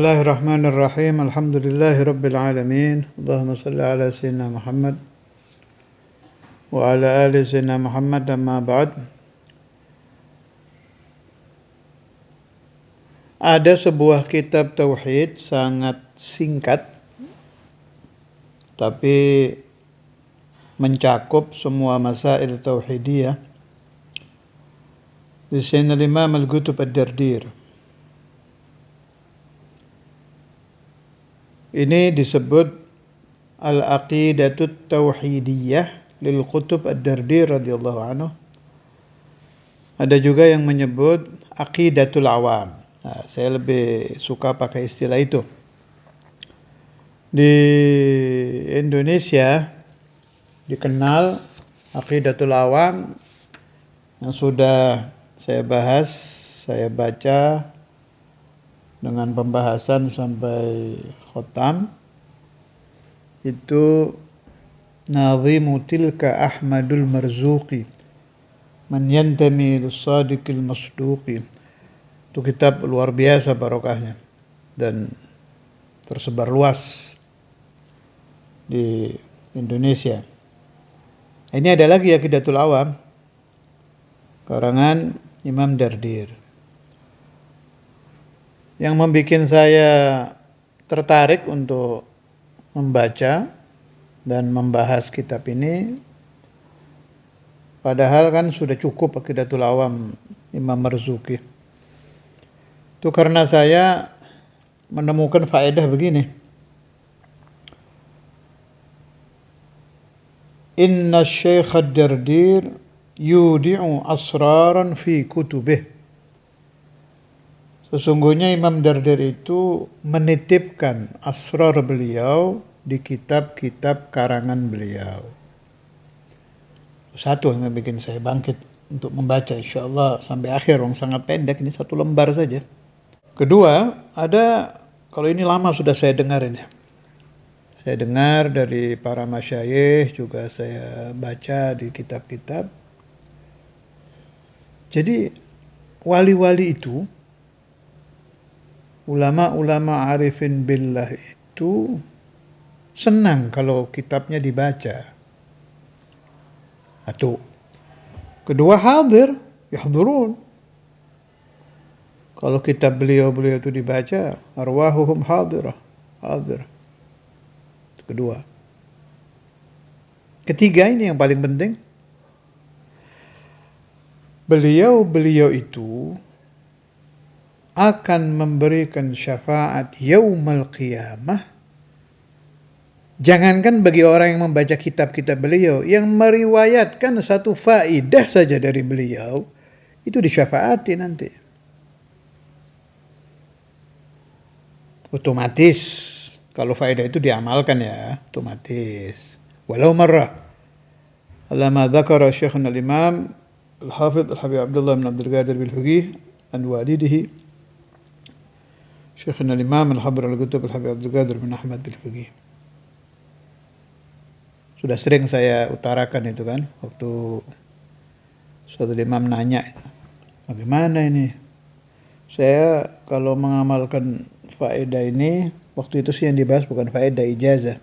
Bismillahirrahmanirrahim. Alhamdulillahirabbil alamin. Allahumma shalli ala sayyidina Muhammad wa ala ali sayyidina Muhammad, amma ba'd. Ada sebuah kitab tauhid sangat singkat tapi mencakup semua masail tauhidiyah. Di sini Imam Al-Qutb Ad-Dardir. Ini disebut Al-Aqidatut Tauhidiyah lil Qutb Ad-Dardir radhiyallahu anhu. Ada juga yang menyebut Aqidatul Awam. Nah, saya lebih suka pakai istilah itu. Di Indonesia dikenal Aqidatul Awam yang sudah saya bahas, saya baca dengan pembahasan sampai khotam, itu Nazimu Tilka Ahmadul Marzuqi Man Yantami Lis-Sadiqil Masduqi. Itu kitab luar biasa barokahnya dan tersebar luas di Indonesia. Ini ada lagi Aqidatul Awam karangan Imam Dardir. Yang membuat saya tertarik untuk membaca dan membahas kitab ini, padahal kan sudah cukup Aqidatul Awam Imam Marzuqi. Itu karena saya menemukan faedah begini. Inna Syekh Ad-Dardir yudi'u asraran fi kutubih. Sesungguhnya Imam Dardir itu menitipkan asrar beliau di kitab-kitab karangan beliau. Satu yang bikin saya bangkit untuk membaca, insyaallah sampai akhir, sangat pendek, ini satu lembar saja. Kedua, ada, kalau ini lama sudah saya dengar ini. Saya dengar dari para masyayikh, juga saya baca di kitab-kitab. Jadi wali-wali itu, ulama-ulama arifin billah itu senang kalau kitabnya dibaca. Satu. Kedua, hadir, yahdurun. Kalau kitab beliau-beliau itu dibaca, arwahuhum hadirah, hadir. Itu kedua. Ketiga, ini yang paling penting. Beliau-beliau itu akan memberikan syafaat yaumal qiyamah. Jangankan bagi orang yang membaca kitab-kitab beliau, yang meriwayatkan satu faidah saja dari beliau, itu disyafaati nanti. Otomatis, kalau faidah itu diamalkan ya, otomatis. Walau marrah. Alama dzakara Syekhuna al-Imam Al-Hafidh Al-Habib Abdullah bin Abdul Qadir bil-Fiqih an walidihi Syekhuna al-Imam Al-Habr Al-Qutb Al-Habib Abdul Qadir bin Ahmad bil-Fiqih. Sudah sering saya utarakan itu kan, waktu suatu imam nanya itu, bagaimana ini? Saya kalau mengamalkan faedah ini, waktu itu sih yang dibahas bukan faedah, ijazah.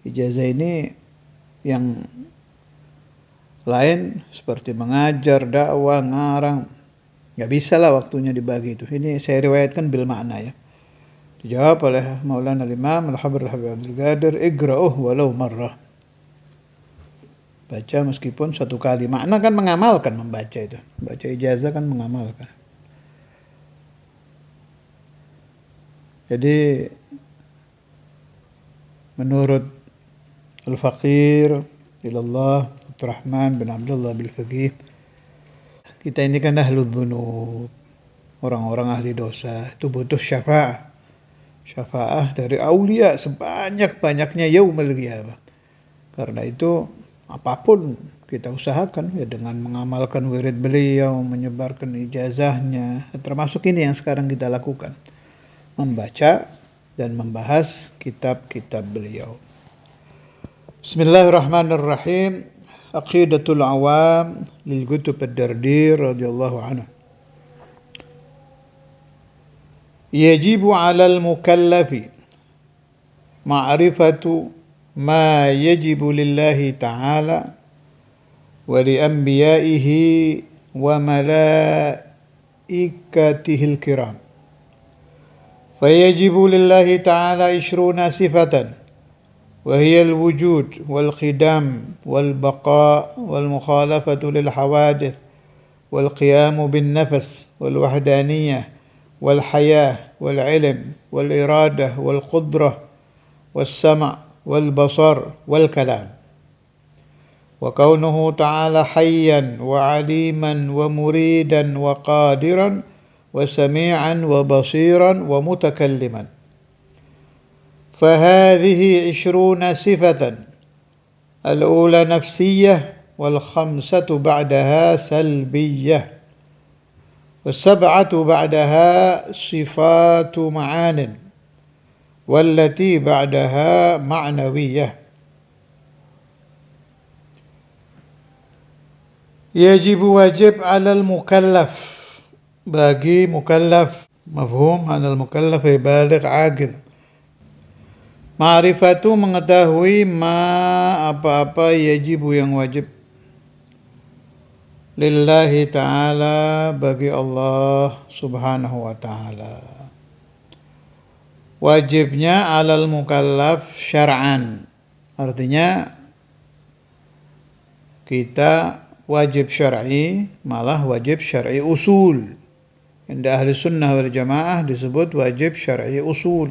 Ijazah ini yang lain seperti mengajar, dakwah, ngarang, nggak bisa lah waktunya dibagi itu. Ini saya riwayatkan bil makna ya. Dijawab oleh Maulana Al-Imam Al-Habr Al-Habib Abdul Qadir, igra'uh walau marrah. Baca meskipun satu kali. Makna kan mengamalkan membaca itu. Baca ijazah kan mengamalkan. Jadi menurut Al-Faqir ilallah Abdurrahman bin Abdullah bil-Fiqih, kita ini kan ahlul dzunub, orang-orang ahli dosa, itu butuh syafaah. Syafaah dari aulia sebanyak-banyaknya yaumul qiyamah. Karena itu apapun kita usahakan ya, dengan mengamalkan wirid beliau, menyebarkan ijazahnya, termasuk ini yang sekarang kita lakukan, membaca dan membahas kitab-kitab beliau. Bismillahirrahmanirrahim. Aqidatul Awam lil Qutb Ad-Dardir radhiyallahu anhu. yajibu 'alal mukallafi ma'rifatu ma yajibu lillahi ta'ala wa li anbiya'ihi wa malaikatihil kiram. Fayajibu lillahi ta'ala 20 sifatan wa hiya al-wujud wal qidam wal baqa wal mukhalafatu lil hawadith wal qiyamu bin nafas wal wahdaniyah wal hayah wal ilm wal iradah wal qudrah was sama' wal basar wal kalam. Wa kaunuhu ta'ala hayyan wa aliman wa muridan wa qadiran wa sami'an wa basiran wa mutakalliman. فهذه 20 صفة الأولى نفسية والخمسة بعدها سلبية والسبعة بعدها صفات معان والتي بعدها معنوية. يجب wajib على المكلف bagi mukallaf mafhum anal mukallaf baligh aqil ma'rifatu mengetahui apa-apa yajibu yang wajib lillahi ta'ala bagi Allah subhanahu wa ta'ala. Wajibnya alal mukallaf syar'an, artinya kita wajib syar'i, malah wajib syar'i usul. Inda ahli sunnah wal jamaah disebut wajib syar'i usul.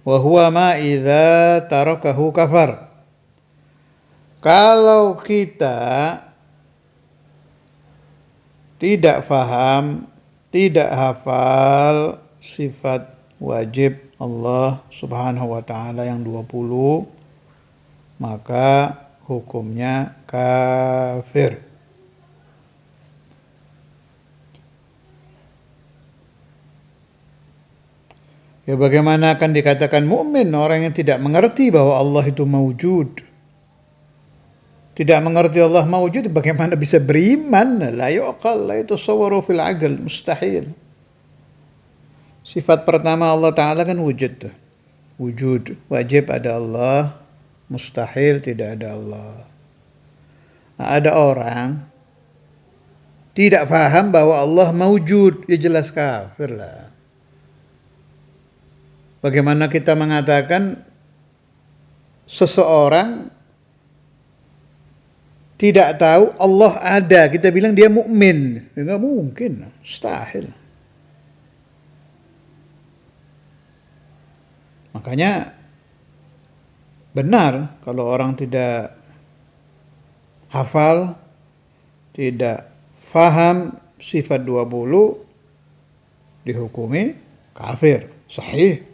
Wa huwa ma idza tarakahu kafar. Kalau kita tidak faham, tidak hafal sifat wajib Allah subhanahu wa ta'ala yang 20, maka hukumnya kafir. Ya bagaimana akan dikatakan mukmin orang yang tidak mengerti bahwa Allah itu mawjud? Tidak mengerti Allah mawjud, bagaimana bisa beriman? La yuqal, la yatasawwaru fil aql, mustahil. Sifat pertama Allah Ta'ala kan wujud. Wujud, wajib ada Allah, mustahil tidak ada Allah. Nah, ada orang tidak faham bahwa Allah mawjud, ya jelas kafir lah. Bagaimana kita mengatakan seseorang tidak tahu Allah ada, kita bilang dia mukmin? Ya, nggak mungkin, mustahil. Makanya benar kalau orang tidak hafal, tidak faham sifat 20 dihukumi kafir, sahih.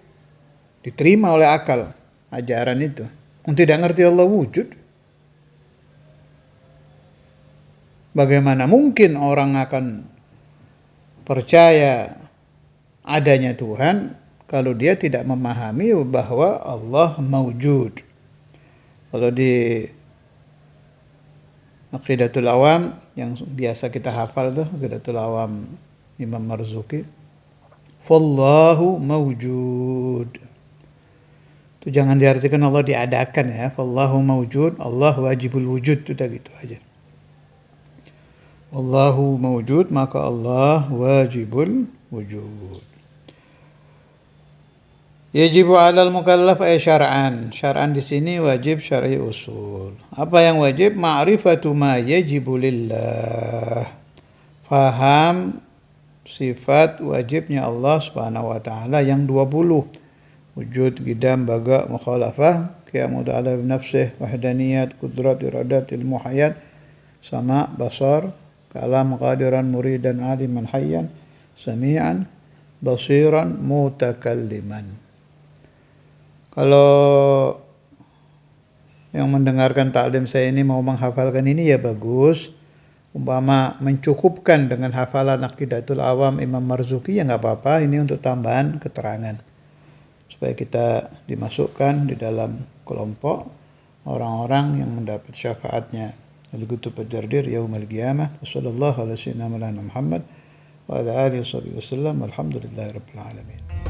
Diterima oleh akal ajaran itu. Yang tidak ngerti Allah wujud. Bagaimana mungkin orang akan percaya adanya Tuhan kalau dia tidak memahami bahwa Allah mawjud. Kalau di Aqidatul Awam yang biasa kita hafal tuh, Aqidatul Awam Imam Marzuki, fallahu mawjud. Itu jangan diartikan Allah diadakan ya. Fallahu mawjud, Allah wajibul wujud, sudah gitu aja. Allahu mawjud, maka Allah wajibul wujud. Yajibu 'alal mukallaf ay syar'an. Syar'an di sini wajib syar'i usul. Apa yang wajib? Ma'rifatu ma yajibu lillah. Faham sifat wajibnya Allah Subhanahu wa taala yang 20. Wujud, qidam, baga, mukhalafah, qiyamu ta'ala bi nafsih, wahdaniyat, qudrat, iradat, ilmu, hayat, sama, basar, kalam, qadiran, muridan, aliman, hayyan, sami'an, basiran, mutakalliman. Kalau yang mendengarkan taklim saya ini mau menghafalkan ini ya bagus. Umpama mencukupkan dengan hafalan Aqidatul Awam Imam Marzuki ya nggak apa-apa, ini untuk tambahan keterangan. Supaya kita dimasukkan di dalam kelompok orang-orang yang mendapat syafaatnya al-Qutub ad-Dardir yaumil qiyamah. Wassallallahu ala sayyidina Muhammad wa ala alihi wa sahbihi wasallam. Walhamdulillahi rabbil alamin.